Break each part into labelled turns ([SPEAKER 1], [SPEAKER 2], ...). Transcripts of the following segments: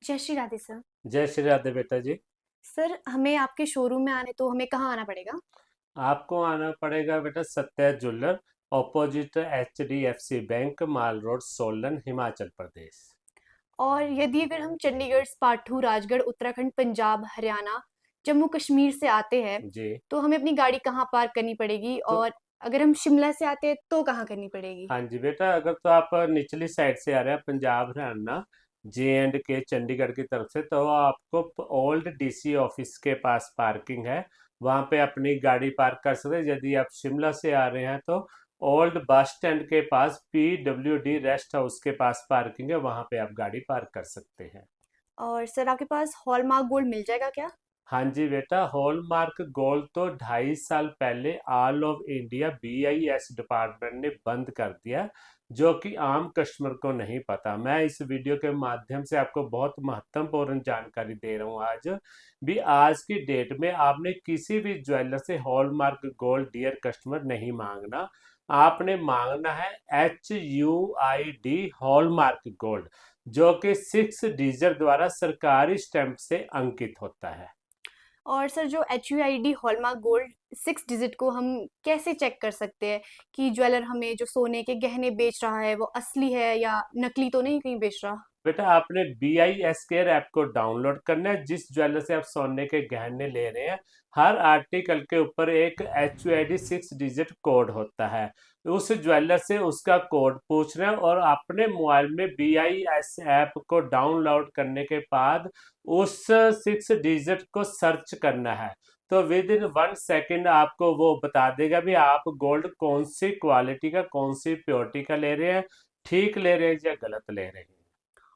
[SPEAKER 1] जय श्री राधे सर।
[SPEAKER 2] जय श्री राधे बेटा जी।
[SPEAKER 1] सर हमें आपके शोरूम में आने तो हमें कहाँ आना पड़ेगा?
[SPEAKER 2] आपको आना पड़ेगा बेटा Satya jeweller, opposite HDFC bank, Mall Road, Solan, Himachal Pradesh.
[SPEAKER 1] और यदि अगर हम चंडीगढ़, पाठू, राजगढ़, उत्तराखंड, पंजाब, हरियाणा, जम्मू कश्मीर से आते हैं
[SPEAKER 2] जी।
[SPEAKER 1] तो हमें अपनी गाड़ी कहाँ पार्क करनी पड़ेगी?
[SPEAKER 2] तो
[SPEAKER 1] और अगर हम शिमला से आते हैं तो कहाँ करनी पड़ेगी?
[SPEAKER 2] हाँ जी बेटा, अगर तो आप निचली साइड से आ रहे हैं, पंजाब हरियाणा J&K चंडीगढ़ की तरफ से, तो आपको ओल्ड DC ऑफिस के पास पार्किंग है, वहाँ पे अपनी गाड़ी पार्क कर सकते हैं। यदि आप शिमला से आ रहे हैं तो ओल्ड बस स्टैंड के पास PWD रेस्ट हाउस के पास पार्किंग है, वहाँ पे आप गाड़ी पार्क कर सकते हैं।
[SPEAKER 1] और सर आपके पास हॉलमार्क गोल्ड मिल जाएगा क्या?
[SPEAKER 2] हाँ जी बेटा, हॉलमार्क गोल्ड तो 2.5 साल पहले all over India BIS department ने बंद कर दिया, जो कि आम कस्टमर को नहीं पता। मैं इस वीडियो के माध्यम से आपको बहुत महत्वपूर्ण जानकारी दे रहा हूँ आज भी। आज की डेट में आपने किसी भी ज्वेलर से हॉलमार्क गोल्ड डियर कस्टमर नहीं मांगना। आपने मांगना है HUID हॉलमार्क गोल्ड, जो कि 6 डिजिट द्वारा सरकारी स्टैंप से अंकित होता है।
[SPEAKER 1] और सर जो HUID हॉलमार्क गोल्ड 6 डिजिट को हम कैसे चेक कर सकते हैं कि ज्वेलर हमें जो सोने के गहने बेच रहा है वो असली है या नकली तो नहीं कहीं बेच रहा?
[SPEAKER 2] बेटा, आपने BIS केयर ऐप को डाउनलोड करना है। जिस ज्वेलर से आप सोने के गहने ले रहे हैं, हर आर्टिकल के ऊपर एक HUID 6 डिजिट कोड होता है। उस ज्वेलर से उसका कोड पूछना है और अपने मोबाइल में BIS ऐप को डाउनलोड करने के बाद उस 6 डिजिट को सर्च करना है। तो विद इन 1 सेकेंड आपको वो बता देगा भी आप गोल्ड कौन सी क्वालिटी का, कौन सी प्योरिटी का ले रहे हैं, ठीक ले रहे हैं या गलत ले रहे हैं।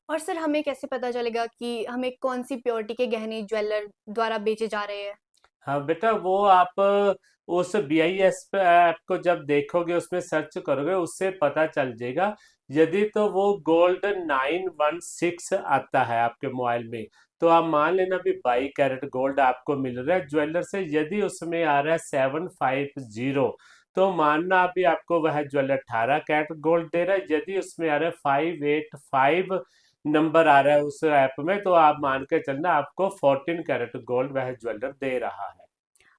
[SPEAKER 1] और सर हमें कैसे पता चलेगा कि हमें कौन-सी प्योरिटी के गहने ज्वेलर द्वारा बेचे जा रहे हैं?
[SPEAKER 2] हाँ बेटा, वो आप उस BIS पे ऐप को जब देखोगे, उसमें सर्च करोगे, उससे पता चल जाएगा। यदि तो वो गोल्ड 916 आता है आपके मोबाइल में, तो आप मान लेना भी 22 कैरेट गोल्ड आपको मिल रहा है ज्वेलर से। यदि उसमें आ रहा है 750, तो मानना अभी आपको वह ज्वेलर 18 कैरेट गोल्ड दे रहा है। यदि उसमें आ रहा है 585 नंबर आ रहा है उस ऐप में, तो आप मान के चलना आपको 14 कैरेट गोल्ड वह ज्वेलर दे रहा है।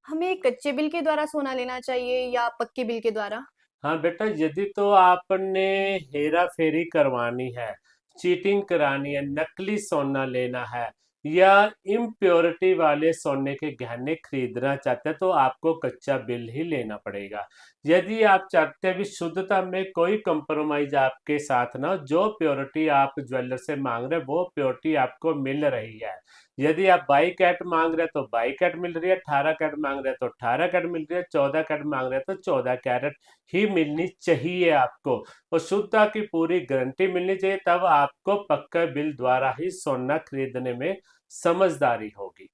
[SPEAKER 1] हमें कच्चे बिल के द्वारा सोना लेना चाहिए या पक्के बिल के द्वारा?
[SPEAKER 2] हाँ बेटा, यदि तो आपने हेरा फेरी करवानी है, चीटिंग करानी है, नकली सोना लेना है या इम्प्योरिटी वाले सोने के गहने खरीदना चाहते हैं, तो आपको कच्चा बिल ही लेना पड़ेगा। यदि आप चाहते हैं भी शुद्धता में कोई कंप्रोमाइज आपके साथ ना हो, जो प्योरिटी आप ज्वेलर से मांग रहे हैं वो प्योरिटी आपको मिल रही है। यदि आप 22 कैरेट मांग रहे हैं तो 22 कैरेट मिल रही है, 18 कैरेट मांग रहे हैं तो 18 कैरेट मिल रही है, 14 कैरेट मांग रहे हैं तो 14 कैरेट ही मिलनी चाहिए आपको। और शुद्धता की पूरी गारंटी मिलनी चाहिए, तब आपको पक्का बिल द्वारा ही सोना खरीदने में समझदारी होगी।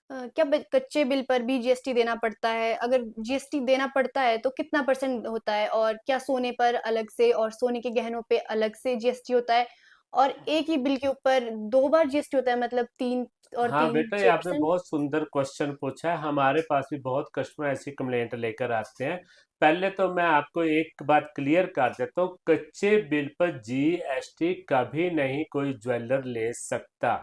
[SPEAKER 1] क्या कच्चे बिल पर भी जीएसटी देना पड़ता है? अगर जीएसटी देना पड़ता है तो कितना परसेंट होता है? और क्या सोने पर अलग से और सोने के गहनों पे अलग से जीएसटी होता है? और एक ही बिल के ऊपर दो बार जीएसटी होता है, मतलब तीन और
[SPEAKER 2] हाँ
[SPEAKER 1] तीन
[SPEAKER 2] बेटा, ये
[SPEAKER 1] छह
[SPEAKER 2] आपने
[SPEAKER 1] परसेंट
[SPEAKER 2] बहुत सुंदर क्वेश्चन पूछा है। हमारे पास भी बहुत कस्टमर ऐसी कंप्लेंट लेकर आते हैं। पहले तो मैं आपको एक बात क्लियर कर देता हूँ, कच्चे बिल पर GST कभी नहीं कोई ज्वेलर ले सकता।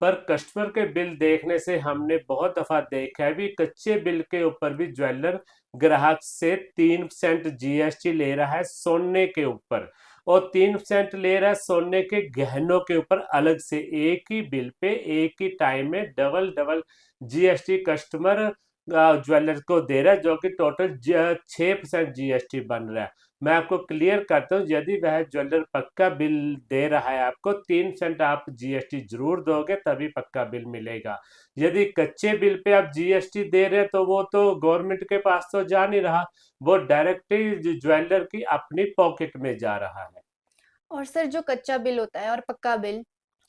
[SPEAKER 2] पर कस्टमर के बिल देखने से हमने बहुत दफा देखा है भी, कच्चे बिल के ऊपर भी ज्वेलर ग्राहक से 3% GST ले रहा है सोने के ऊपर, और 3% ले रहा है सोने के गहनों के ऊपर अलग से। एक ही बिल पे एक ही टाइम में double double GST customer jeweller को दे रहा है, जो कि टोटल 6% GST बन रहा है। मैं आपको क्लियर करता हूँ, यदि वह ज्वेलर पक्का बिल दे रहा है आपको, 3% आप GST जरूर दोगे तभी पक्का बिल मिलेगा। यदि कच्चे बिल पे आप GST दे रहे हैं तो वो तो गवर्नमेंट के पास तो जा नहीं रहा, वो डायरेक्टली ज्वेलर की अपनी पॉकेट में जा रहा है।
[SPEAKER 1] और सर जो कच्चा बिल होता है और पक्का बिल,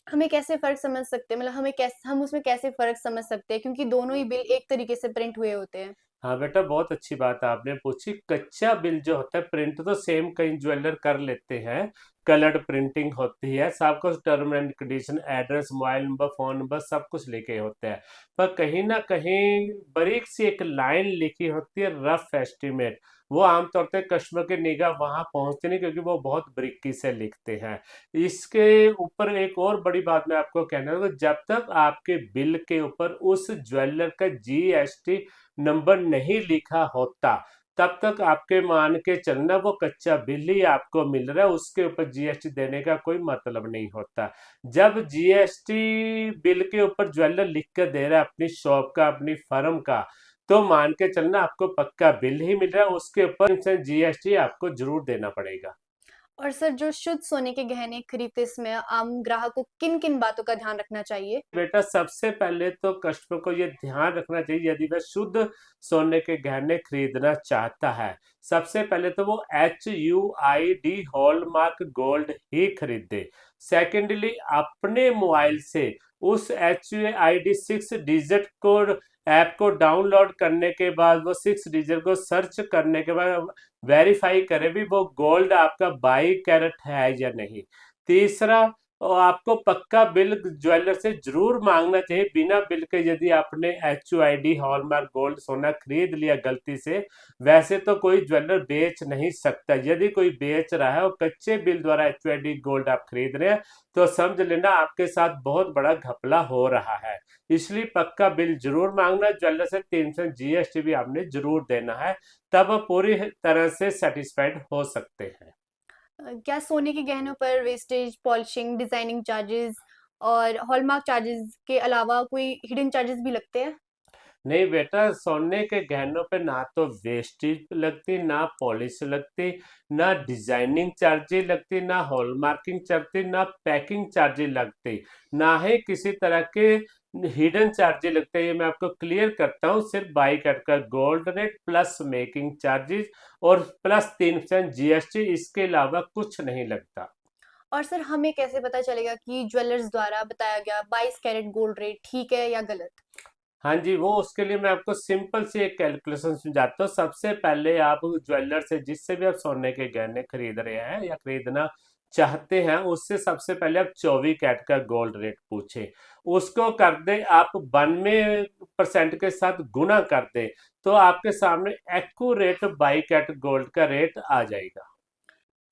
[SPEAKER 1] हमें कैसे फ़र्क समझ सकते हैं? मतलब हम उसमें कैसे फ़र्क समझ सकते हैं? क्योंकि दोनों ही बिल एक तरीके से प्रिंट हुए होते हैं।
[SPEAKER 2] हाँ बेटा, बहुत अच्छी बात आपने पूछी। कच्चा बिल जो होता है, प्रिंट तो सेम कई ज्वेलर कर लेते हैं, कलर्ड प्रिंटिंग होती है, सब कुछ term and condition, address, mobile number, phone number सब कुछ लिखे होते हैं। पर कहीं ना कहीं बारीक सी एक लाइन लिखी होती है, रफ एस्टिमेट। वो आमतौर पे कस्टमर की निगाह वहां पहुंचती नहीं, क्योंकि वो बहुत बारीकी से लिखते हैं। इसके ऊपर एक और बड़ी बात मैं आपको कहना चाहूंगा, जब तक आपके बिल के ऊपर उस ज्वेलर का जीएसटी नंबर नहीं लिखा होता, तब तक आपके मान के चलना वो कच्चा बिल ही आपको मिल रहा है, उसके ऊपर जीएसटी देने का कोई मतलब नहीं होता। जब जीएसटी बिल के ऊपर ज्वेलर लिख कर दे रहा है अपनी शॉप का, अपनी फर्म का, तो मान के चलना आपको पक्का बिल ही मिल रहा है, उसके ऊपर जीएसटी आपको जरूर देना पड़ेगा।
[SPEAKER 1] और सर जो शुद्ध सोने के गहने खरीदते इसमें आम ग्राहक को किन-किन बातों का ध्यान रखना चाहिए?
[SPEAKER 2] बेटा, सबसे पहले तो कस्टमर को ये ध्यान रखना चाहिए, यदि वह शुद्ध सोने के गहने खरीदना चाहता है, सबसे पहले तो वो HUID हॉलमार्क गोल्ड ही खरीदे। सेकेंडली, अपने मोबाइल से उस HUID 6 डिजिट कोड ऐप को डाउनलोड करने के बाद, वो 6 डिजिट को सर्च करने के बाद वेरीफाई करे भी वो गोल्ड आपका 22 कैरेट है या नहीं। तीसरा, और आपको पक्का बिल ज्वेलर से जरूर मांगना चाहिए। बिना बिल के यदि आपने HUID हॉलमार्क गोल्ड सोना खरीद लिया गलती से, वैसे तो कोई ज्वेलर बेच नहीं सकता। यदि कोई बेच रहा है और कच्चे बिल द्वारा HUID गोल्ड आप खरीद रहे हैं, तो समझ लेना आपके साथ बहुत बड़ा घपला हो रहा है। इसलिए पक्का बिल जरूर मांगना ज्वेलर से, 3% जीएसटी भी आपने जरूर देना है, तब आप पूरी तरह से सेटिस्फाइड हो सकते हैं।
[SPEAKER 1] क्या सोने के गहनों पर वेस्टेज, पॉलिशिंग, डिजाइनिंग चार्जेस और हॉलमार्क चार्जेस के अलावा कोई हिडन चार्जेस भी लगते हैं?
[SPEAKER 2] नहीं बेटा, सोने के गहनों पे ना तो वेस्टेज लगती, ना पॉलिश लगती, ना डिजाइनिंग चार्जेज लगती, ना हॉलमार्किंग चलती, ना पैकिंग चार्जेज लगती, ना ही किसी तरह के हिडन चार्जेज लगते हैं। ये मैं आपको क्लियर करता हूँ, सिर्फ बाई कैट का gold rate plus making charges और प्लस 3% जीएसटी, इसके अलावा कुछ नहीं लगता।
[SPEAKER 1] और सर हमें कैसे पता चलेगा कि ज्वेलर्स द्वारा बताया गया 22 कैरेट गोल्ड रेट ठीक है या गलत?
[SPEAKER 2] हाँ जी, वो उसके लिए मैं आपको सिंपल सी एक कैलकुलेशन समझाता हूँ। सबसे पहले आप ज्वेलर से, जिससे भी आप सोने के गहने खरीद रहे हैं या खरीदना चाहते हैं, उससे सबसे पहले आप 24 कैरेट का गोल्ड रेट पूछें। उसको कर दें आप 92% के साथ गुना कर दें, तो आपके सामने एक्यूरेट 22 कैरेट गोल्ड का रेट आ जाएगा।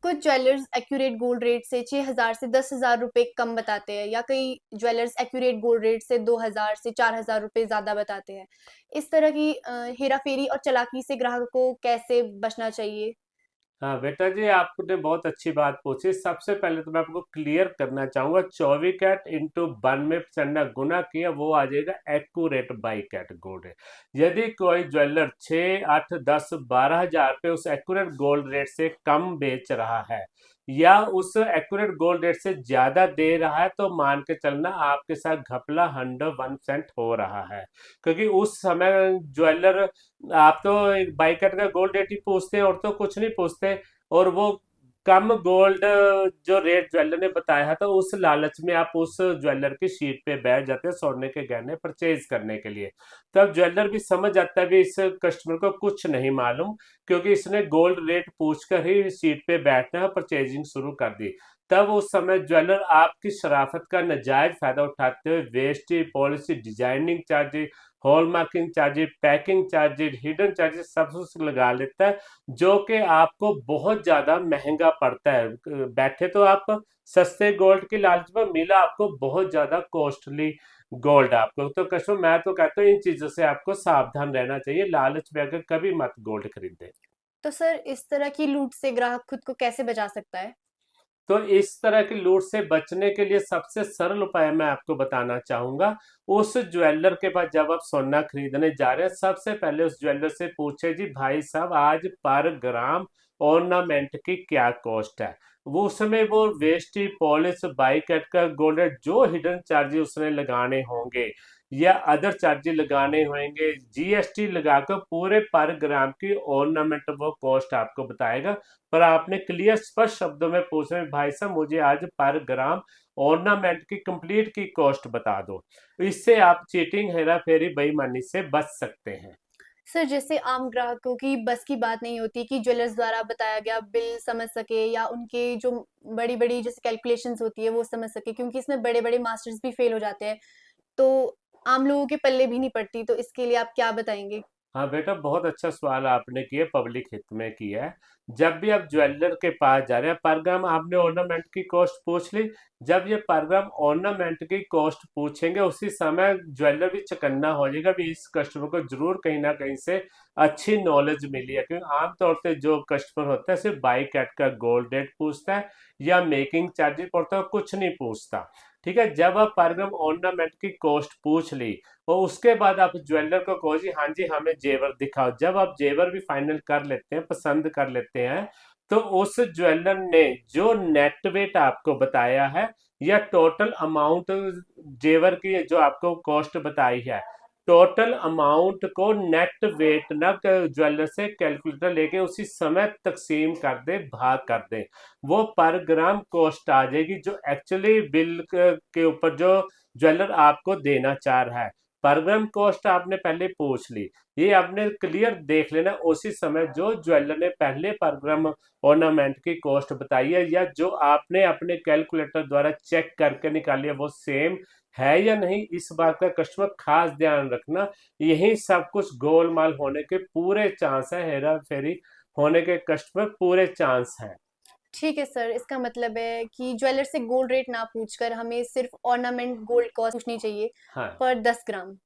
[SPEAKER 1] कुछ ज्वेलर्स एक्यूरेट गोल्ड रेट से 6,000 से 10,000 रुपए कम बताते हैं या कई ज्वेलर्स एक्यूरेट गोल्ड रेट से 2,000 से 4,000 रुपए ज्यादा बताते हैं। इस तरह की हेराफेरी और चालाकी से ग्राहक को कैसे बचना चाहिए?
[SPEAKER 2] हाँ बेटा जी, आपने बहुत अच्छी बात पूछी। सबसे पहले तो मैं आपको क्लियर करना चाहूंगा, 24 कैरेट इंटू 92% ना गुना किया, वो आ जाएगा एक्यूरेट 22 कैरेट गोल्ड है। यदि कोई ज्वेलर 6, 8, 10, 12 हजार पे उस एक्यूरेट गोल्ड रेट से कम बेच रहा है या उस एक्यूरेट गोल्ड रेट से ज्यादा दे रहा है, तो मान के चलना आपके साथ घपला 101% हो रहा है। क्योंकि उस समय ज्वेलर, आप तो एक बाई कैरेट का गोल्ड रेट ही पूछते हैं और तो कुछ नहीं पूछते, और वो कम गोल्ड जो रेट ज्वेलर ने बताया था, उस लालच में आप उस ज्वेलर की शीट पे बैठ जाते हैं सोने के गहने परचेज करने के लिए। तब ज्वेलर भी समझ जाता है भी इस कस्टमर को कुछ नहीं मालूम, क्योंकि इसने गोल्ड रेट पूछकर ही सीट पे बैठना है, परचेजिंग शुरू कर दी। तब उस समय ज्वेलर आपकी शराफत का नाजायज फायदा उठाते हुए wastage, policy, designing charges, hallmarking charges, packing charges, hidden charges सब कुछ लगा लेता है, जो कि आपको बहुत ज्यादा महंगा पड़ता है। बैठे तो आप सस्ते गोल्ड की लालच में, मिला आपको बहुत ज्यादा कॉस्टली गोल्ड। आपको तो कस्टमर, मैं तो कहता हूँ इन चीजों से आपको सावधान रहना चाहिए, लालच में आकर कभी मत गोल्ड खरीदे।
[SPEAKER 1] तो सर इस तरह की लूट से ग्राहक खुद को कैसे बचा सकता है?
[SPEAKER 2] तो इस तरह की लूट से बचने के लिए सबसे सरल उपाय मैं आपको बताना चाहूंगा। उस ज्वेलर के पास जब आप सोना खरीदने जा रहे हैं, सबसे पहले उस ज्वेलर से पूछे, जी भाई साहब, आज पर ग्राम ऑर्नामेंट की क्या कॉस्ट है। वो उसमें वो वेस्टी, पॉलिश, बाई कैरेट का गोल्ड है, जो हिडन चार्जेस उसने लगाने होंगे या अदर चार्जेस लगाने होंगे, जीएसटी लगाकर पूरे पर ग्राम की ऑर्नामेंट वो कॉस्ट आपको बताएगा। पर आपने क्लियर स्पष्ट शब्दों में पूछना है, भाई साहब मुझे आज पर ग्राम ऑर्नामेंट की कंप्लीट की कॉस्ट बता दो। इससे आप चीटिंग, हेरा फेरी, बेईमानी से बच सकते हैं।
[SPEAKER 1] सर जैसे आम ग्राहकों की बस की बात नहीं होती कि ज्वेलर्स द्वारा बताया गया बिल समझ सके या उनके जो बड़ी-बड़ी जैसे कैलकुलेशंस होती है वो समझ सके, क्योंकि इसमें बड़े-बड़े मास्टर्स भी फेल हो जाते हैं। तो आम लोगों के पल्ले भी नहीं पड़ती, तो इसके लिए आप क्या बताएँगे?
[SPEAKER 2] हाँ बेटा, बहुत अच्छा सवाल आपने किया, पब्लिक हित में किया है। जब भी आप ज्वेलर के पास जा रहे हैं, परग्राम आपने ऑर्नामेंट की कॉस्ट पूछ ली। जब ये परग्राम ऑर्नामेंट की कॉस्ट पूछेंगे, उसी समय ज्वेलर भी चकन्ना हो जाएगा भी इस कस्टमर को जरूर कहीं ना कहीं से अच्छी नॉलेज मिली है, क्योंकि आमतौर पे जो कस्टमर होता है सिर्फ बाई कैट का गोल्ड रेट पूछता है या मेकिंग चार्जेस पड़ता है, कुछ नहीं पूछता। ठीक है, जब आप परग्राम ऑर्नामेंट की कॉस्ट पूछ ली और उसके बाद आप ज्वेलर को कहो जी हाँ जी हमें जेवर दिखाओ, जब आप जेवर भी फाइनल कर लेते हैं, पसंद कर लेते हैं, तो उस ज्वेलर ने जो नेट वेट आपको बताया है या टोटल अमाउंट जेवर की जो आपको कॉस्ट बताई है, टोटल अमाउंट को नेट वेट ना ज्वेलर से कैलकुलेटर लेके उसी समय तकसीम कर दे, भाग कर दे, वो पर ग्राम कॉस्ट आ जाएगी जो एक्चुअली बिल के ऊपर जो ज्वेलर आपको देना चाह रहा है। पर ग्राम कॉस्ट आपने पहले पूछ ली, ये आपने क्लियर देख लेना उसी समय जो ज्वेलर ने पहले पर ग्राम ऑर्नामेंट की कॉस्ट बताई है या जो आपने अपने कैलकुलेटर द्वारा चेक करके निकाली है वो सेम है या नहीं, इस बात का कस्टमर खास ध्यान रखना। यही सब कुछ गोलमाल होने के पूरे चांस है, हेरा फेरी होने के कस्टमर पूरे चांस है।
[SPEAKER 1] ठीक है सर, इसका मतलब है कि ज्वेलर से गोल्ड रेट ना पूछकर हमें सिर्फ ऑर्नामेंट गोल्ड कॉस्ट पूछनी चाहिए
[SPEAKER 2] हाँ,
[SPEAKER 1] पर 10 ग्राम।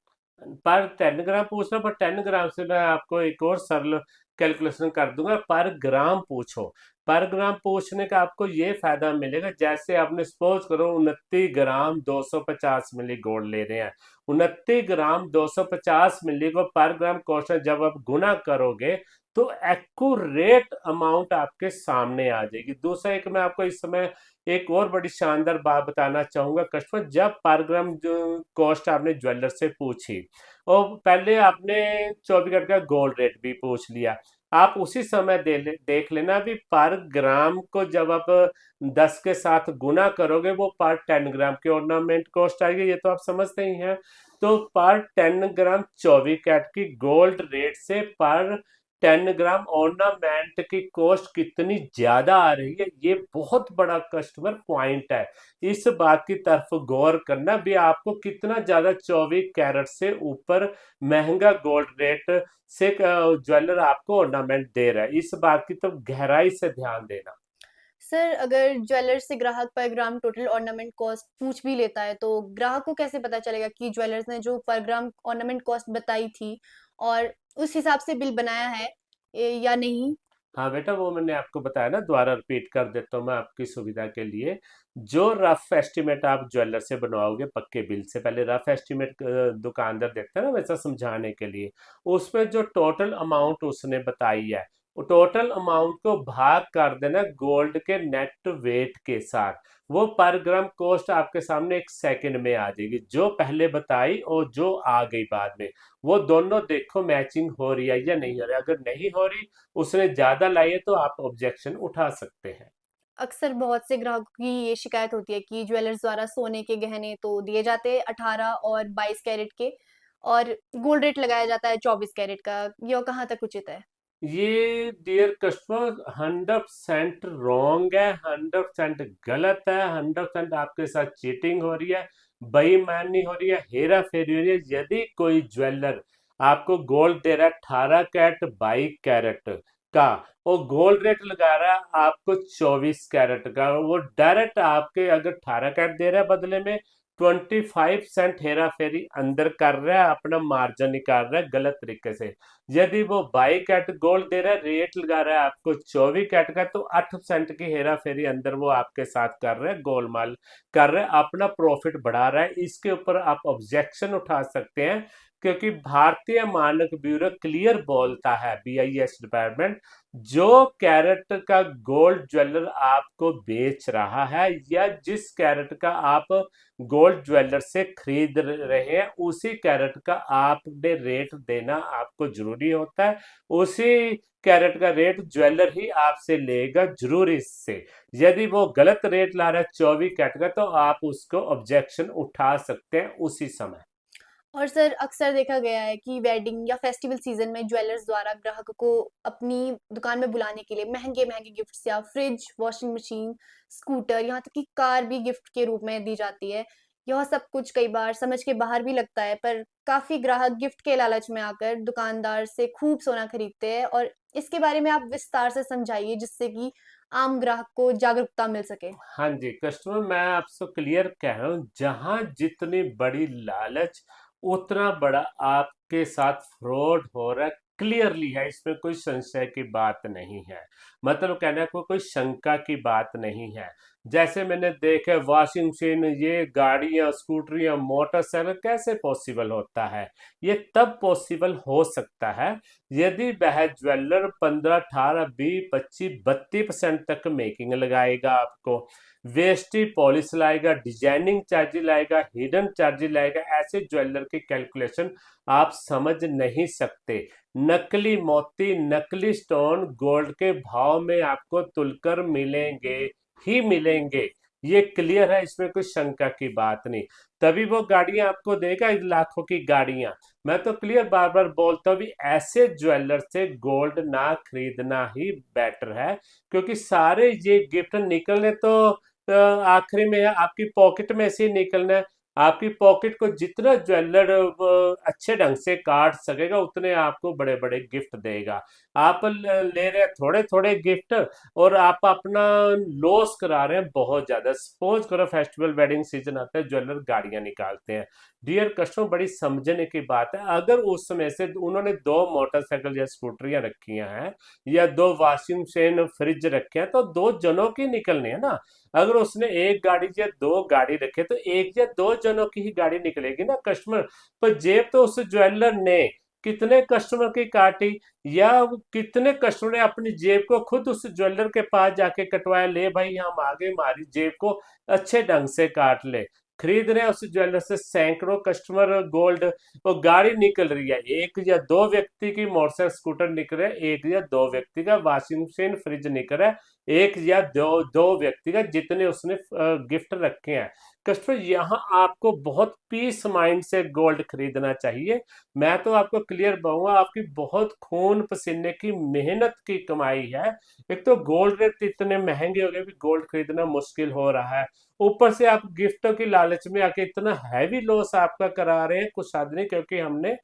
[SPEAKER 2] पर 10 ग्राम पूछना, पर 10 ग्राम से मैं आपको एक और सरल कैलकुलेशन कर दूंगा, पर ग्राम पूछो। पर ग्राम पूछने का आपको ये फायदा मिलेगा, जैसे आपने सपोज करो 29 ग्राम 250 मिली गोल्ड ले रहे हैं, 29 ग्राम 250 मिली को पर ग्राम कॉस्ट जब आप गुना करोगे तो एक्यूरेट अमाउंट आपके सामने आ जाएगी। दूसरा एक मैं आपको इस समय एक और बड़ी शानदार बात बताना चाहूंगा, कस्टमर जब पर ग्राम जो कॉस्ट आपने ज्वेलर से पूछी और पहले आपने 24 कैरेट का गोल्ड रेट भी पूछ लिया, आप उसी समय देख लेना भी पर ग्राम को जब आप 10 के साथ गुना करोगे वो पर 10 ग्राम की ऑर्नामेंट कॉस्ट आएगी, ये तो आप समझते ही हैं। तो पर 10 ग्राम 24 कैरेट की गोल्ड रेट से पर 10 ग्राम ऑर्नामेंट की कॉस्ट कितनी ज्यादा आ रही है, ये बहुत बड़ा कस्टमर पॉइंट है। इस बात की तरफ गौर करना भी आपको कितना ज्यादा 24 कैरेट से ऊपर महंगा गोल्ड रेट से ज्वेलर आपको ऑर्नामेंट दे रहा है, इस बात की तो गहराई से ध्यान देना।
[SPEAKER 1] सर अगर ज्वेलर से ग्राहक पर ग्राम टोटल ऑर्नामेंट कॉस्ट पूछ भी लेता है तो ग्राहक को कैसे पता चलेगा कि ज्वेलर्स ने जो पर ग्राम ऑर्नामेंट कॉस्ट बताई थी और उस हिसाब से बिल बनाया है या नहीं?
[SPEAKER 2] हाँ बेटा, वो मैंने आपको बताया ना, दोबारा रिपीट कर देता हूँ मैं आपकी सुविधा के लिए। जो रफ एस्टिमेट आप ज्वेलर से बनवाओगे पक्के बिल से पहले, रफ एस्टिमेट दुकानदार देखता है ना वैसा समझाने के लिए, उसमें जो टोटल अमाउंट उसने बताई है वो टोटल अमाउंट को भाग कर देना गोल्ड के नेट वेट के साथ, वो पर ग्राम कॉस्ट आपके सामने एक सेकंड में आ जाएगी, जो पहले बताई और जो आ गई बाद में, वो दोनों देखो मैचिंग हो रही है या नहीं हो रही। अगर नहीं हो रही, उसने ज्यादा लाई है, तो आप ऑब्जेक्शन उठा सकते हैं।
[SPEAKER 1] अक्सर बहुत से ग्राहकों की ये शिकायत होती है कि ज्वेलर्स द्वारा सोने के गहने तो दिए जाते हैं 18 और 22 कैरेट के और गोल्ड रेट लगाया जाता है 24 कैरेट का। यह कहाँ तक उचित है?
[SPEAKER 2] ये डियर कस्टमर 100% रॉन्ग है, 100% गलत है, 100% आपके साथ चीटिंग हो रही है, बेईमानी हो रही है, हेरा फेरी हो रही है। यदि कोई ज्वेलर आपको गोल्ड दे रहा है 18 कैरेट 22 कैरेट का और गोल्ड रेट लगा रहा है आपको 24 कैरेट का, वो डायरेक्ट आपके अगर 18 कैरेट दे रहा है बदले में 25 सेंट हेरा फेरी अंदर कर रहा है, अपना मार्जिन निकाल रहा है गलत तरीके से। यदि वो 22 कैरेट गोल्ड दे रहा है, रेट लगा रहा है आपको 24 कैरेट का, तो 8 सेंट की हेरा फेरी अंदर वो आपके साथ कर रहे हैं, गोलमाल कर रहे हैं, अपना प्रॉफिट बढ़ा रहा है। इसके ऊपर आप ऑब्जेक्शन उठा सकते हैं, क्योंकि भारतीय मानक ब्यूरो क्लियर बोलता है, BIS डिपार्टमेंट, जो कैरेट का गोल्ड ज्वेलर आपको बेच रहा है या जिस कैरेट का आप गोल्ड ज्वेलर से खरीद रहे हैं उसी कैरेट का आपने रेट देना आपको जरूरी होता है, उसी कैरेट का रेट ज्वेलर ही आपसे लेगा जरूरी से। यदि वो गलत रेट ला रहा है 24 कैरेट का, तो आप उसको ऑब्जेक्शन उठा सकते हैं उसी समय।
[SPEAKER 1] और सर अक्सर देखा गया है कि वेडिंग या फेस्टिवल सीजन में ज्वेलर्स द्वारा ग्राहक को अपनी दुकान में बुलाने के लिए महंगे महंगे गिफ्ट्स या फ्रिज, वॉशिंग मशीन, स्कूटर, यहाँ तक कि कार भी गिफ्ट के रूप में दी जाती है। यह सब कुछ कई बार समझ के बाहर भी लगता है, पर काफी ग्राहक गिफ्ट के लालच में आकर दुकानदार से खूब सोना खरीदते हैं। और इसके बारे में आप विस्तार से समझाइए, जिससे कि आम ग्राहक को जागरूकता मिल सके।
[SPEAKER 2] हाँ जी कस्टमर, मैं आपसे क्लियर कह रहा हूँ, जहाँ जितनी बड़ी लालच उतना बड़ा आपके साथ फ्रॉड हो रहा है, क्लियरली है, इसमें कोई संशय की बात नहीं है। मतलब कहने को कोई शंका की बात नहीं है। जैसे मैंने देखे वॉशिंग मशीन, ये गाड़ियां, स्कूटरियां, मोटरसाइकिल कैसे पॉसिबल होता है? ये तब पॉसिबल हो सकता है यदि वह ज्वेलर 15, 18, 20, 25, 32% तक मेकिंग लगाएगा, आपको वेस्टी पॉलिश लाएगा, डिजाइनिंग चार्ज लाएगा, हिडन चार्ज लाएगा। ऐसे ज्वेलर की कैलकुलेशन आप समझ नहीं सकते। नकली मोती, नकली स्टोन गोल्ड के भाव में आपको तुलकर मिलेंगे ही मिलेंगे। ये क्लियर है, इसमें कोई शंका की बात नहीं। तभी वो गाड़ियां आपको देगा, लाखों की गाड़ियां। मैं तो क्लियर बार बार बोलता हूँ भी ऐसे ज्वेलर से गोल्ड ना खरीदना ही बेटर है, क्योंकि सारे ये गिफ्ट निकलने तो आखिरी में आपकी पॉकेट में से ही निकलना है। आपकी पॉकेट को जितना ज्वेलर अच्छे ढंग से काट सकेगा, उतने आपको बड़े बड़े गिफ्ट देगा। आप ले रहे हैं थोड़े थोड़े गिफ्ट, और आप अपना लॉस करा रहे हैं बहुत ज्यादा। सपोज करो फेस्टिवल वेडिंग सीजन आता है, ज्वेलर गाड़ियां निकालते हैं। डियर कस्टमर, बड़ी समझने की बात है, अगर उस समय से उन्होंने दो मोटरसाइकिल या स्कूटरियां रखी हैं या दो वॉशिंग मशीन, फ्रिज रखे हैं, तो दो जनों की निकलनी है ना। अगर उसने एक गाड़ी या दो गाड़ी रखे, तो एक या दो जनों की ही गाड़ी निकलेगी ना कस्टमर। पर जेब तो उस ज्वेलर ने कितने कस्टमर की काटी, या कितने कस्टमर ने अपनी जेब को खुद उस ज्वेलर के पास जाके कटवाया, ले भाई हम आगे हमारी जेब को अच्छे ढंग से काट ले। खरीद रहे हैं उस ज्वेलर से सैकड़ों कस्टमर गोल्ड। वो गाड़ी निकल रही है, एक या दो व्यक्ति की मोटरसाइकिल स्कूटर निकल रहा है, एक या दो व्यक्ति का वॉशिंग मशीन फ्रिज निकल रहा है, एक या दो दो व्यक्ति का, जितने उसने गिफ्ट रखे हैं। कस्टमर, यहाँ आपको बहुत पीस माइंड से गोल्ड खरीदना चाहिए। मैं तो आपको क्लियर कहूंगा, आपकी बहुत खून पसीने की मेहनत की कमाई है। एक तो गोल्ड रेट इतने महंगे हो गए भी गोल्ड खरीदना मुश्किल हो रहा है, ऊपर से आप गिफ्टों की लालच में आके इतना हैवी लॉस आपका करा रहे हैं कुछ आदमी। क्योंकि हमने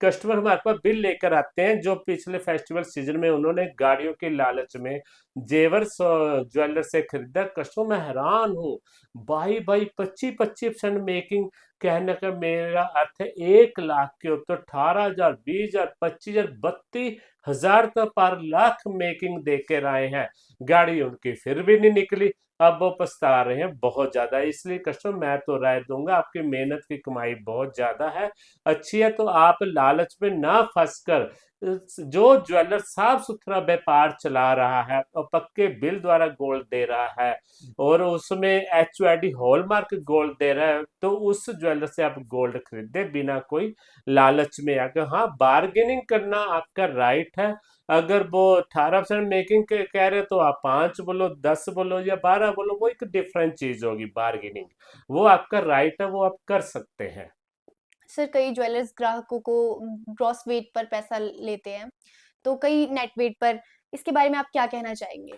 [SPEAKER 2] कस्टमर हमारे पास बिल लेकर आते हैं, जो पिछले फेस्टिवल सीजन में उन्होंने गाड़ियों की लालच में जेवर ज्वेलर से खरीदा। कस्टमर, मैं हैरान हूँ, भाई भाई 25-25% मेकिंग। कहने का मेरा अर्थ है 1 लाख के ऊपर 18,000, 20,000, 25,000, 32,000 का पर लाख मेकिंग दे के आए हैं। गाड़ी उनकी फिर भी नहीं निकली, अब वो पछता रहे हैं बहुत ज्यादा। इसलिए कस्टमर, मैं तो राय दूंगा, आपकी मेहनत की कमाई बहुत ज्यादा है, अच्छी है, तो आप लालच में ना फंसकर जो ज्वेलर साफ सुथरा व्यापार चला रहा है और पक्के बिल द्वारा गोल्ड दे रहा है, और उसमें HUID हॉलमार्क गोल्ड दे रहा है, तो उस ज्वेलर से आप गोल्ड खरीदे बिना कोई लालच में आकर। हाँ, बार्गेनिंग करना आपका राइट है। अगर वो 18% मेकिंग के कह रहे, तो आप 5 बोलो, 10 बोलो या 12 बोलो, वो एक डिफरेंट चीज होगी। बार्गेनिंग वो आपका राइट है, वो आप कर सकते हैं।
[SPEAKER 1] सर कई ज्वेलर्स ग्राहकों को ग्रॉस वेट पर पैसा लेते हैं, तो कई नेट वेट पर। इसके बारे में आप क्या कहना चाहेंगे?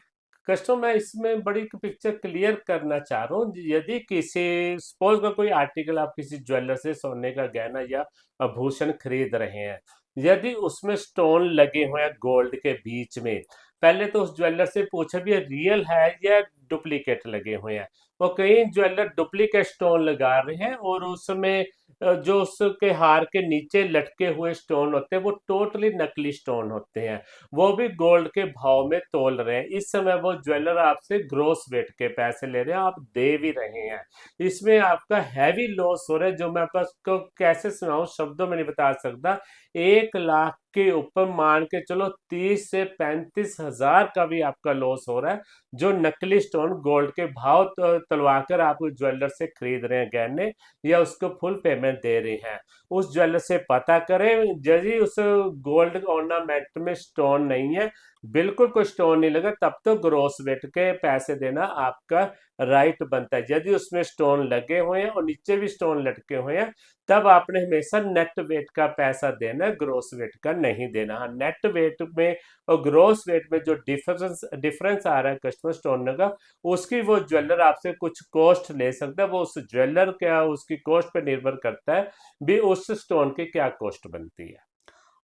[SPEAKER 2] कस्टमर, मैं इसमें बड़ी पिक्चर क्लियर करना चाह रहा हूँ। यदि किसी सपोज का कोई आर्टिकल आप किसी ज्वेलर से सोने का गहना या आभूषण खरीद रहे हैं, यदि उसमें स्टोन लगे हुए हैं गोल्ड के बीच में, पहले तो उस ज्वेलर से पूछे भी रियल है या डुप्लीकेट लगे हुए हैं। वो कई ज्वेलर डुप्लीकेट स्टोन लगा रहे हैं, और उसमें जो उसके हार के नीचे लटके हुए स्टोन होते हैं वो टोटली नकली स्टोन होते हैं। वो भी गोल्ड के भाव में तोल रहे हैं। इस समय वो ज्वेलर आपसे ग्रोस वेट के पैसे ले रहे हैं, आप दे भी रहे हैं। इसमें आपका हैवी लॉस हो रहा है, जो मैं आपको कैसे सुनाऊं, शब्दों में नहीं बता सकता। 1 लाख के ऊपर मान के चलो 30 से 35 हजार का भी आपका लॉस हो रहा है, जो नकली स्टोन गोल्ड के भाव तलवा कर आप उस ज्वेलर से खरीद रहे हैं गहने, या उसको फुल पेमेंट दे रहे हैं। उस ज्वेलर से पता करें, यदि उस गोल्ड ऑर्नामेंट में स्टोन नहीं है, बिल्कुल कोई स्टोन नहीं लगा, तब तो ग्रोस वेट के पैसे देना आपका राइट बनता है। यदि उसमें स्टोन लगे हुए हैं और नीचे भी स्टोन लटके हुए हैं, तब आपने हमेशा नेट वेट का पैसा देना है, ग्रोस वेट का नहीं देना। हाँ, नेट वेट में और ग्रोस वेट में जो डिफरेंस डिफरेंस आ रहा है कस्टमर स्टोन का, उसकी वो ज्वेलर आपसे कुछ कॉस्ट ले सकता है। वो उस ज्वेलर क्या उसकी कॉस्ट पे निर्भर करता है भी उस स्टोन की क्या कॉस्ट बनती है।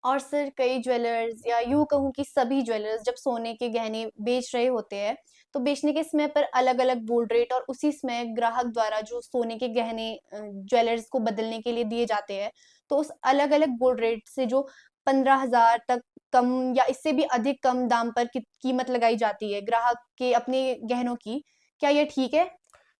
[SPEAKER 1] और सर कई ज्वेलर्स या यूँ कहूँ कि सभी ज्वेलर्स जब सोने के गहने बेच रहे होते हैं, तो बेचने के समय पर अलग-अलग बोल्ड रेट और उसी समय ग्राहक द्वारा जो सोने के गहने ज्वेलर्स को बदलने के लिए दिए जाते हैं, तो उस अलग-अलग बोल्ड रेट से जो 15,000 तक कम या इससे भी अधिक कम दाम पर कीमत लगाई जाती है ग्राहक के अपने गहनों की, क्या ये ठीक है?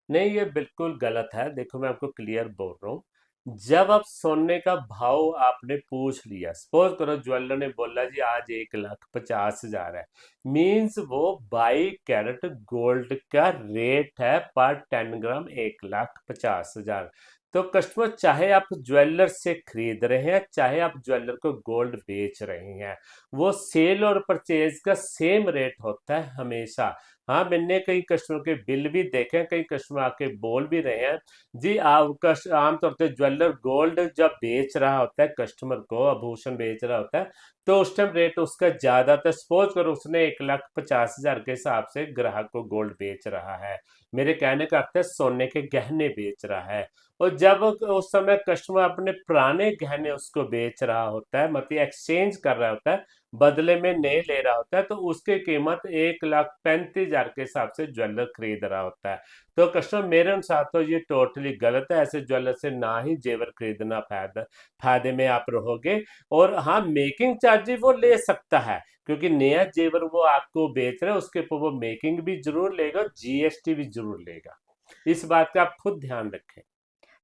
[SPEAKER 2] नहीं, ये बिल्कुल गलत है। देखो मैं आपको क्लियर बोल रहा हूँ। जब आप सोने का भाव आपने पूछ लिया, सपोज करो ज्वेलर ने बोला जी आज 1,50,000 है, मीन्स वो 22 कैरेट गोल्ड का रेट है पर 10 ग्राम 1,50,000। तो कस्टमर चाहे आप ज्वेलर से खरीद रहे हैं चाहे आप ज्वेलर को गोल्ड बेच रहे हैं, वो सेल और परचेज का सेम रेट होता है हमेशा। हाँ, मैंने कई कस्टमर के बिल भी देखे हैं, कई कस्टमर आके बोल भी रहे हैं जी आप आमतौर पे ज्वेलर गोल्ड जब बेच रहा होता है कस्टमर को, आभूषण बेच रहा होता है, तो उस टाइम रेट उसका ज्यादा था। सपोज करो उसने 1,50,000 के हिसाब से ग्राहक को गोल्ड बेच रहा है, मेरे कहने का अर्थ है सोने के गहने बेच रहा है। और जब उस समय कस्टमर अपने पुराने गहने उसको बेच रहा होता है, मतलब एक्सचेंज कर रहा होता है, बदले में नए ले रहा होता है, तो उसकी कीमत 1,35,000 के हिसाब से ज्वेलर खरीद रहा होता है। तो कस्टमर मेरे अनुसार तो ये टोटली गलत है। ऐसे ज्वेलर से ना ही जेवर खरीदना, फायदा फायदे में आप रहोगे। और हाँ, मेकिंग चार्जेस वो ले सकता है, क्योंकि नया जेवर वो आपको बेच रहा है, उसके ऊपर वो मेकिंग भी जरूर लेगा, जीएसटी भी जरूर लेगा। इस बात का आप खुद ध्यान रखें।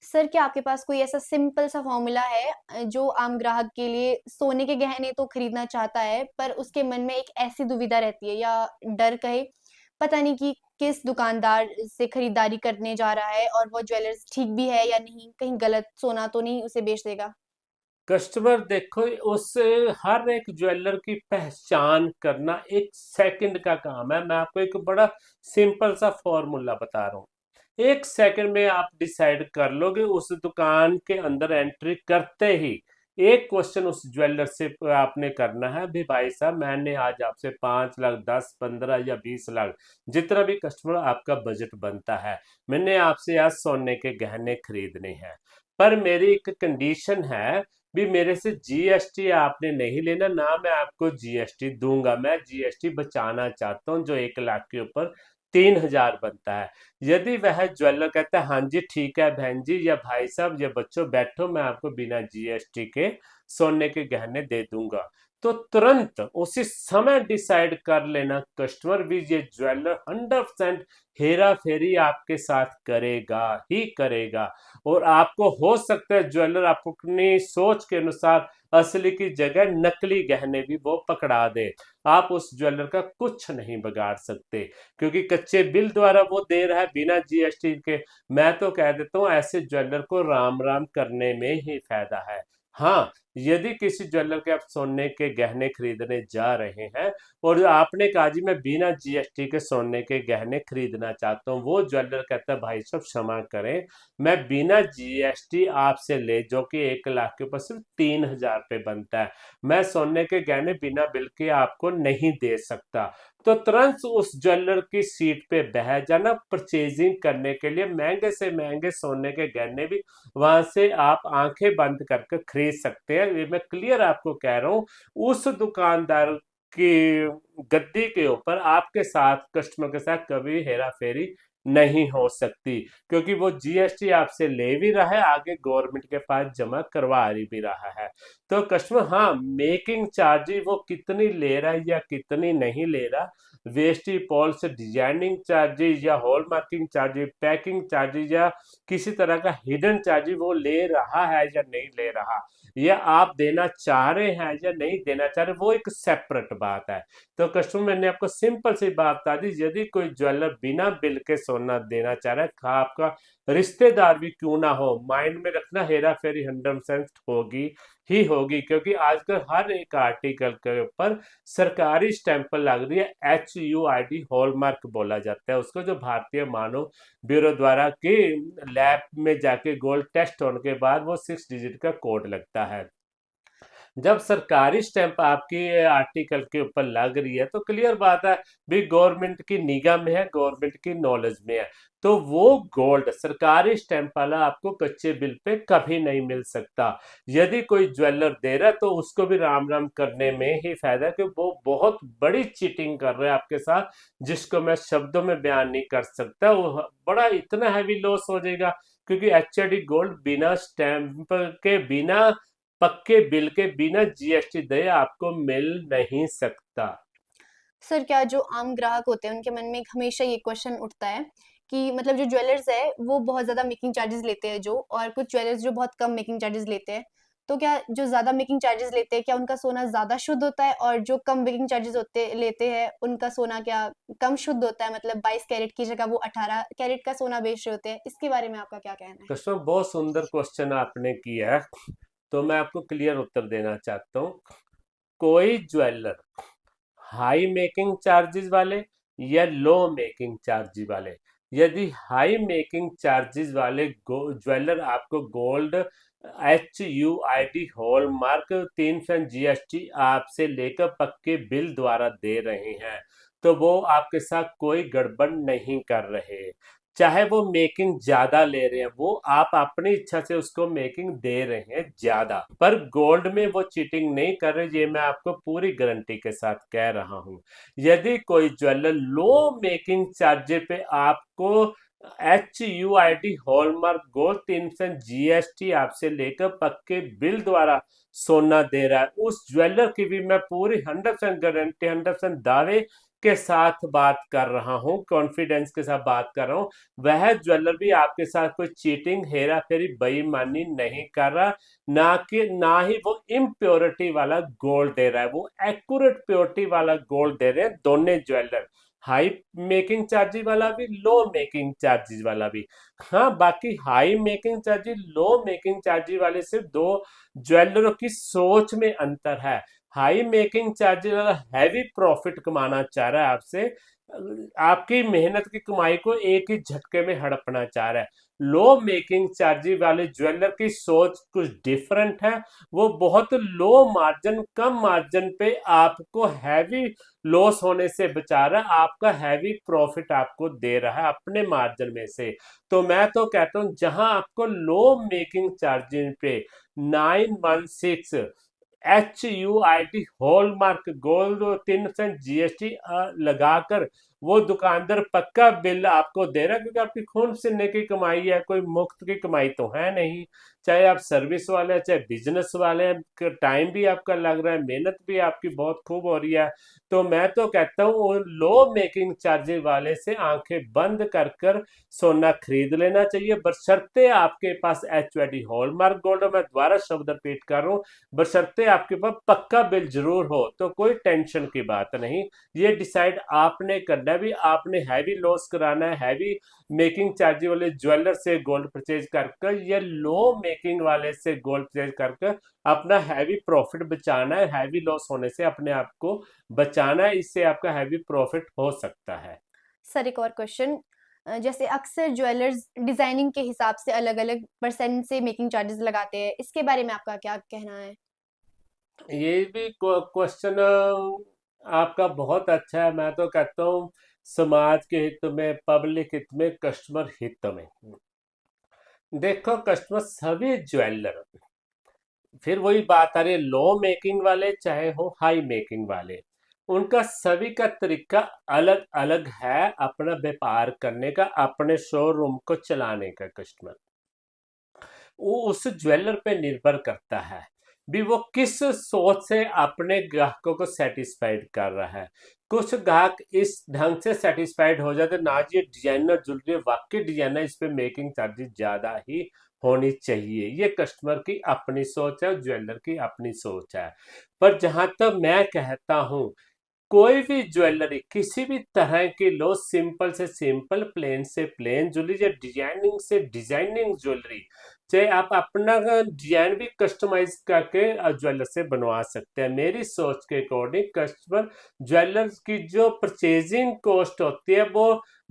[SPEAKER 1] सर क्या आपके पास कोई ऐसा सिंपल सा फॉर्मूला है जो आम ग्राहक के लिए सोने के गहने तो खरीदना चाहता है पर उसके मन में एक ऐसी दुविधा रहती है या डर कहे, पता नहीं कि किस दुकानदार से खरीदारी करने जा रहा है और वो ज्वेलर्स ठीक भी है या नहीं, कहीं गलत सोना तो नहीं उसे बेच देगा।
[SPEAKER 2] कस्टमर देखो, उस हर एक ज्वेलर की पहचान करना एक सेकंड का काम है। मैं आपको एक बड़ा सिंपल सा फॉर्मूला बता रहा हूँ। 1 सेकंड में आप डिसाइड कर लोगे। उस दुकान के अंदर एंट्री करते ही एक क्वेश्चन उस ज्वेलर से आपने करना है भी भाई साहब मैंने आज आपसे 5 लाख 10 15 या 20 लाख, जितना भी कस्टमर आपका बजट बनता है, मैंने आपसे आज सोने के गहने खरीदने हैं, पर मेरी एक कंडीशन है भी मेरे से जीएसटी आपने नहीं लेना, ना मैं आपको जीएसटी दूंगा। मैं जीएसटी बचाना चाहता हूँ जो 1 लाख के ऊपर 3,000 बनता है। यदि वह ज्वेलर कहता है हाँ जी ठीक है बहन जी या भाई साहब या बच्चों बैठो, मैं आपको बिना जीएसटी के सोने के गहने दे दूंगा, तो तुरंत उसी समय डिसाइड कर लेना कस्टमर भी ये ज्वेलर 100% हेरा फेरी आपके साथ करेगा ही करेगा। और आपको हो सकता है ज्वेलर आपको अपनी सोच के अनुसार असली की जगह नकली गहने भी वो पकड़ा दे। आप उस ज्वेलर का कुछ नहीं बिगाड़ सकते, क्योंकि कच्चे बिल द्वारा वो दे रहा है बिना जीएसटी के। मैं तो कह देता हूँ ऐसे ज्वेलर को राम राम करने में ही फायदा है। हाँ, यदि किसी ज्वेलर के आप सोने के गहने खरीदने जा रहे हैं और आपने कहा जी मैं बिना जीएसटी के सोने के गहने खरीदना चाहता हूँ, वो ज्वेलर कहता है भाई साहब क्षमा करें, मैं बिना जीएसटी आपसे ले जो कि 1 लाख के ऊपर सिर्फ 3,000 रुपये बनता है, मैं सोने के गहने बिना बिल के आपको नहीं दे सकता। तो तुरंत उस ज्वेलर की सीट पे बह जाना, परचेजिंग करने के लिए महंगे से महंगे सोने के गहने भी वहां से आप आंखें बंद करके खरीद सकते हैं। ये मैं क्लियर आपको कह रहा हूँ। उस दुकानदार की गद्दी के ऊपर आपके साथ कस्टमर के साथ कभी हेरा फेरी नहीं हो सकती, क्योंकि वो जीएसटी आपसे ले भी रहा है, आगे गवर्नमेंट के पास जमा करवा भी रहा है। तो कस्टमर हाँ, मेकिंग चार्जेस वो कितनी ले रहा है या कितनी नहीं ले रहा, वेस्टी पॉल्स डिजाइनिंग चार्जेस या hall marking charges, packing charges या किसी तरह का हिडन चार्जेस वो ले रहा है या नहीं ले रहा, या आप देना चाह रहे हैं या नहीं देना चाह रहे, वो एक सेपरेट बात है। तो कस्टमर मैंने आपको सिंपल सी बात बता दी, यदि कोई ज्वेलर बिना बिल के सोना देना चाह रहा है, आपका रिश्तेदार भी क्यों ना हो, माइंड में रखना हेरा फेरी 100% होगी ही होगी, क्योंकि आजकल हर एक आर्टिकल के ऊपर सरकारी स्टैंप लग रही है। HUID हॉलमार्क बोला जाता है उसको, जो भारतीय मानव ब्यूरो द्वारा की लैब में जाके गोल्ड टेस्ट होने के बाद वो 6 डिजिट का कोड लगता है। जब सरकारी स्टैंप आपकी आर्टिकल के ऊपर लग रही है तो क्लियर बात है भी गवर्नमेंट की निगाह में है, गवर्नमेंट की नॉलेज में है, तो वो गोल्ड सरकारी स्टैंप वाला आपको कच्चे बिल पे कभी नहीं मिल सकता। यदि कोई ज्वेलर दे रहा है तो उसको भी राम राम करने में ही फायदा है, क्योंकि वो बहुत बड़ी चीटिंग कर रहे हैं आपके साथ, जिसको मैं शब्दों में बयान नहीं कर सकता। वो बड़ा इतना हैवी लॉस हो जाएगा, क्योंकि HID गोल्ड बिना स्टैंप के, बिना पक्के बिल के, बिना GST दे आपको मिल नहीं सकता।
[SPEAKER 1] सर क्या जो आम ग्राहक होते हैं उनके मन में एक हमेशा ये क्वेश्चन उठता है कि मतलब जो ज्वेलर्स है वो बहुत ज़्यादा मेकिंग चार्जेस लेते हैं जो, और कुछ ज्वेलर्स जो बहुत कम मेकिंग चार्जेस लेते हैं, तो क्या जो ज़्यादा मेकिंग चार्जेस लेते हैं क्या उनका सोना ज़्यादा शुद्ध होता है, और जो कम मेकिंग चार्जेस होते लेते हैं उनका सोना क्या कम शुद्ध होता है, मतलब 22 कैरेट की जगह वो 18 कैरेट का सोना बेच रहे होते हैं? इसके बारे में आपका क्या कहना है?
[SPEAKER 2] कस्टमर, बहुत सुंदर क्वेश्चन आपने किया है, तो मैं आपको क्लियर उत्तर देना चाहता हूँ। कोई ज्वेलर हाई मेकिंग चार्जेस वाले या लो मेकिंग चार्जेस वाले, यदि हाई मेकिंग चार्जेस वाले ज्वेलर आपको गोल्ड HUID हॉलमार्क 3% GST आपसे लेकर पक्के बिल द्वारा दे रहे हैं, तो वो आपके साथ कोई गड़बड़ नहीं कर रहे। चाहे वो मेकिंग ज्यादा ले रहे हैं, वो आप अपनी इच्छा से उसको मेकिंग दे रहे हैं ज्यादा, पर गोल्ड में वो चीटिंग नहीं कर रहे, ये मैं आपको पूरी गारंटी के साथ कह रहा हूं। यदि कोई ज्वेलर लो मेकिंग चार्जेस पे आपको HUID हॉलमार्क गोल्ड 3% GST आपसे लेकर पक्के बिल द्वारा सोना दे रहा है, उस ज्वेलर की भी मैं पूरी 100% गारंटी, 100% दावे के साथ बात कर रहा हूं, कॉन्फिडेंस के साथ बात कर रहा हूं, वह ज्वेलर भी आपके साथ कोई चीटिंग, हेरा फेरी, बेईमानी नहीं कर रहा, ना ही वो इम्प्योरिटी वाला गोल्ड दे रहा है, वो एक्यूरेट प्योरिटी वाला गोल्ड दे रहे हैं दोनों ज्वेलर, हाई मेकिंग चार्जेस वाला भी, लो मेकिंग चार्जेस वाला भी। हाँ, बाकी हाई मेकिंग चार्जेस, लो मेकिंग चार्जेस वाले से दो ज्वेलरों की सोच में अंतर है। हाई मेकिंग चार्जेस वाला हैवी प्रॉफिट कमाना चाह रहा है आपसे, आपकी मेहनत की कमाई को एक ही झटके में हड़पना चाह रहा है। लो मेकिंग चार्जेस वाले ज्वेलर की सोच कुछ डिफरेंट है, वो बहुत लो मार्जिन, कम मार्जिन पे आपको हैवी लॉस होने से बचा रहा है, आपका हैवी प्रॉफिट आपको दे रहा है अपने मार्जिन में से। तो मैं तो कहता हूं जहां आपको लो मेकिंग चार्जिन पे 916 HUID हॉलमार्क गोल्ड 3% GST लगाकर वो दुकानदार पक्का बिल आपको दे रहा है, क्योंकि आपकी खून पसीने की कमाई है, कोई मुफ्त की कमाई तो है नहीं। चाहे आप सर्विस वाले हैं, चाहे बिजनेस वाले हैं, टाइम भी आपका लग रहा है, मेहनत भी आपकी बहुत खूब हो रही है। तो मैं तो कहता हूँ लो मेकिंग चार्जेस वाले से आंखें बंद कर कर सोना खरीद लेना चाहिए, बशर्ते आपके पास HUID हॉलमार्क गोल्ड, मैं दोबारा शब्द रिपीट कर रहा हूँ, बशर्ते आपके पास पक्का बिल जरूर हो, तो कोई टेंशन की बात नहीं। ये डिसाइड आपने करना है भी, आपने हैवी लॉस कराना है हैवी मेकिंग चार्जेस वाले ज्वेलर से गोल्ड परचेज कर या लो मेकिंग वाले से गोल्ड परचेज कर अपना हैवी प्रॉफिट बचाना है, हैवी लॉस होने से अपने आप को बचाना है, इससे आपका हैवी प्रॉफिट हो सकता है।
[SPEAKER 1] सर एक और क्वेश्चन, जैसे अक्सर ज्वेलर्स डिजाइनिंग के हिसाब से अलग अलग परसेंट से मेकिंग चार्जेस लगाते हैं, इसके बारे में आपका क्या कहना है?
[SPEAKER 2] ये भी क्वेश्चन आपका बहुत अच्छा है। मैं तो कहता हूँ समाज के हित में, पब्लिक हित में, कस्टमर हित में। देखो कस्टमर, सभी ज्वेलर, फिर वही बात आ रही है लो मेकिंग वाले चाहे हो हाई मेकिंग वाले, उनका सभी का तरीका अलग अलग है अपना व्यापार करने का, अपने शोरूम को चलाने का। कस्टमर वो उस ज्वेलर पे निर्भर करता है भी वो किस सोच से अपने ग्राहकों को सेटिस्फाइड कर रहा है। कुछ ग्राहक इस ढंग से सेटिस्फाइड हो जाते ना जी, ये डिजाइनर ज्वेलरी वाकई डिजाइनर, इस पे मेकिंग चार्जेस ज्यादा ही होनी चाहिए। ये कस्टमर की अपनी सोच है, ज्वेलर की अपनी सोच है। पर जहां तक मैं कहता हूं, कोई भी ज्वेलरी किसी भी तरह की लो, सिंपल से सिंपल, प्लेन से प्लेन ज्वेलरी या डिजाइनिंग से डिजाइनिंग ज्वेलरी, चाहे आप अपना डिजाइन भी कस्टमाइज करके ज्वेलर से बनवा सकते हैं। मेरी सोच के अकॉर्डिंग कस्टमर ज्वेलर्स की जो परचेजिंग कॉस्ट होती है वो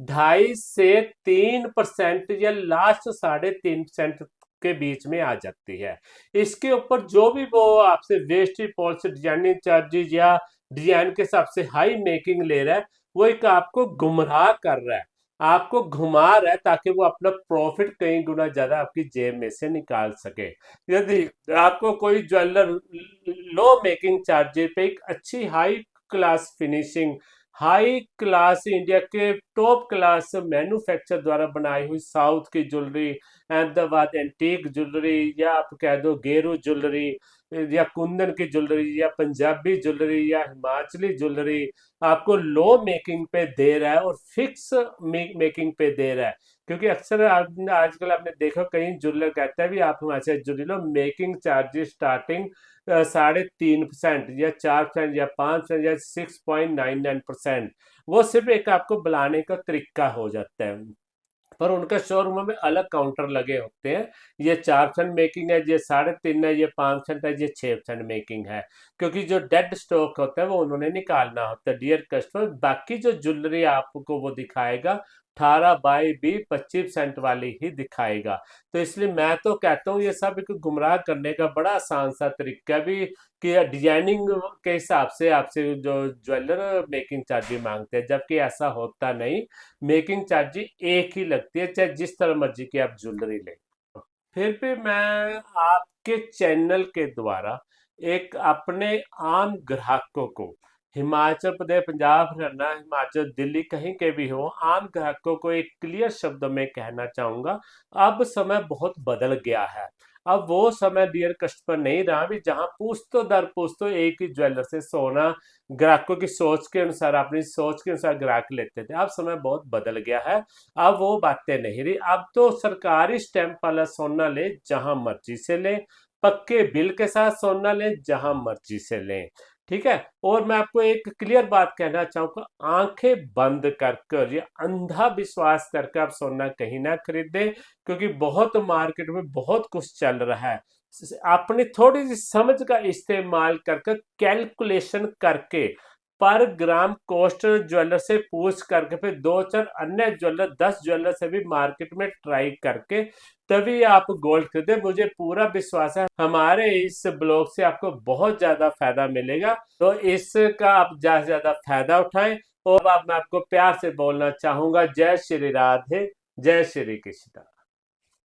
[SPEAKER 2] 2.5 से 3% या लास्ट 3.5% के बीच में आ जाती है। इसके ऊपर जो भी वो आपसे वेस्टेज पॉलिश, डिजाइनिंग चार्जेज या डिजाइन के हिसाब से हाई मेकिंग ले रहा है, वो एक आपको गुमराह कर रहा है, आपको घुमा रहा है, ताकि वो अपना प्रॉफिट कई गुना ज्यादा आपकी जेब में से निकाल सके। यदि आपको कोई ज्वेलर लो मेकिंग चार्जेस पे एक अच्छी high class finishing, high Claas India के टॉप क्लास मैन्युफैक्चर द्वारा बनाई हुई साउथ की ज्वेलरी, अहमदाबाद एंटीक ज्वेलरी, या आप कह दो गेरू ज्वेलरी, या कुंदन की ज्वेलरी, या पंजाबी ज्वेलरी, या हिमाचली ज्वेलरी आपको लो मेकिंग पे दे रहा है और फिक्स मेकिंग पे दे रहा है। क्योंकि अक्सर आजकल आपने देखा कई ज्वेलर कहते हैं भी आप हमारे से ज्वेलरी लो, मेकिंग चार्जेस स्टार्टिंग 3.5% या 4% या 5% या 6.99%। वो सिर्फ एक आपको बुलाने का तरीका हो जाता है, पर उनका शोरूम में अलग काउंटर लगे होते हैं। ये 4% मेकिंग है, ये 3.5 है, ये 5% है, ये 6% मेकिंग है। क्योंकि जो डेड स्टॉक होता है वो उन्होंने निकालना होता है डियर कस्टमर। बाकी जो ज्वेलरी आपको वो दिखाएगा 18/20 25% वाली ही दिखाएगा। तो इसलिए मैं तो कहता हूँ ये सब एक गुमराह करने का बड़ा आसान सा तरीका भी, कि डिजाइनिंग के हिसाब से आपसे जो ज्वेलर मेकिंग चार्ज मांगते हैं, जबकि ऐसा होता नहीं। मेकिंग चार्ज एक ही लगती है, चाहे जिस तरह मर्जी की आप ज्वेलरी लें। फिर भी मैं आपके चैनल के द्वारा एक अपने आम ग्राहकों को, हिमाचल प्रदेश, पंजाब, हरियाणा, हिमाचल, दिल्ली, कहीं के भी हो, आम ग्राहकों को एक क्लियर शब्दों में कहना चाहूंगा, अब समय बहुत बदल गया है। अब वो समय डियर कस्टमर नहीं रहा भी जहां पूछतो दर पूछतो एक ही ज्वेलर से सोना ग्राहकों की सोच के अनुसार, अपनी सोच के अनुसार ग्राहक लेते थे। अब समय बहुत बदल गया है, अब वो बातें नहीं रही। अब तो सरकारी स्टैंप वाला सोना ले जहां मर्जी से ले, पक्के बिल के साथ सोना ले जहां मर्जी से लें, ठीक है। और मैं आपको एक क्लियर बात कहना चाहूंगा, आंखें बंद कर कर या अंधा विश्वास करके आप सोना कहीं ना खरीदें, क्योंकि बहुत मार्केट में बहुत कुछ चल रहा है। अपनी थोड़ी सी समझ का इस्तेमाल करके, कैलकुलेशन करके, पर ग्राम कॉस्ट ज्वेलर से पूछ करके, फिर 2-4 अन्य ज्वेलर, 10 ज्वेलर से भी मार्केट में ट्राई करके तभी आप गोल्ड खरीदे। मुझे पूरा विश्वास है हमारे इस ब्लॉग से आपको बहुत ज्यादा फायदा मिलेगा, तो इसका आप ज्यादा से ज्यादा फायदा उठाएं। और अब मैं आपको प्यार से बोलना चाहूंगा, जय श्री राधे, जय श्री कृष्ण।